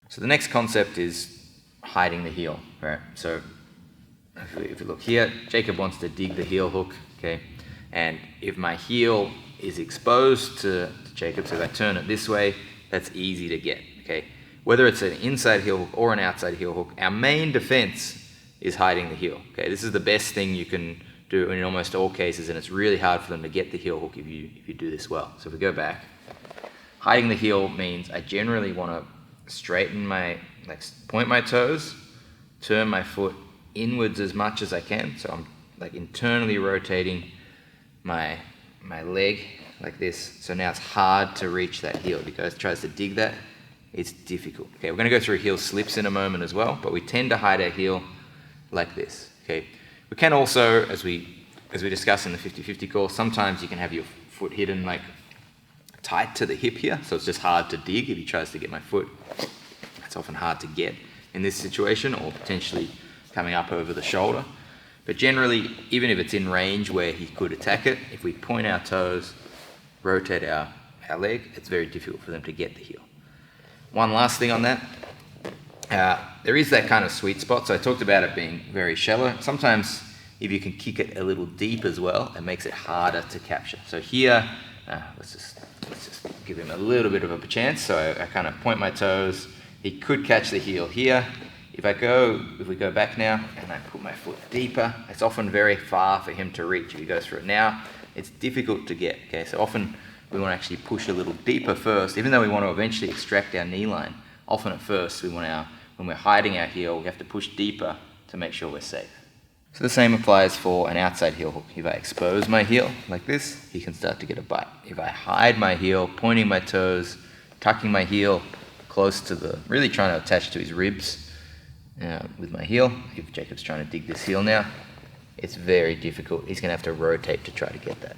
So the next concept is hiding the heel, right? So if we look here, Jacob wants to dig the heel hook, okay? And if my heel is exposed to Jacob, so if I turn it this way, that's easy to get, okay? Whether it's an inside heel hook or an outside heel hook, our main defense is hiding the heel, okay? This is the best thing you can do in almost all cases, and it's really hard for them to get the heel hook if you do this well. So if we go back, hiding the heel means I generally want to straighten point my toes, turn my foot inwards as much as I can. So I'm like internally rotating my leg like this. So now it's hard to reach that heel. If you guys tries to dig that, it's difficult. Okay, we're going to go through heel slips in a moment as well, but we tend to hide our heel like this. Okay, we can also, as we discussed in the 50-50 course, sometimes you can have your foot hidden like tight to the hip here, so it's just hard to dig. If he tries to get my foot, it's often hard to get in this situation, or potentially coming up over the shoulder. But generally, even if it's in range where he could attack it, if we point our toes, rotate our leg, it's very difficult for them to get the heel. One last thing on that, there is that kind of sweet spot. So I talked about it being very shallow. Sometimes if you can kick it a little deep as well, it makes it harder to capture. So here, let's just give him a little bit of a chance. So I kind of point my toes. He could catch the heel here. If we go back now and I put my foot deeper, it's often very far for him to reach. If he goes through it now, it's difficult to get, okay? So often we want to actually push a little deeper first, even though we want to eventually extract our knee line. Often at first, when we're hiding our heel, we have to push deeper to make sure we're safe. So the same applies for an outside heel hook. If I expose my heel like this, he can start to get a bite. If I hide my heel, pointing my toes, tucking my heel close to really trying to attach to his ribs, with my heel, if Jacob's trying to dig this heel now, it's very difficult. He's going to have to rotate to try to get that.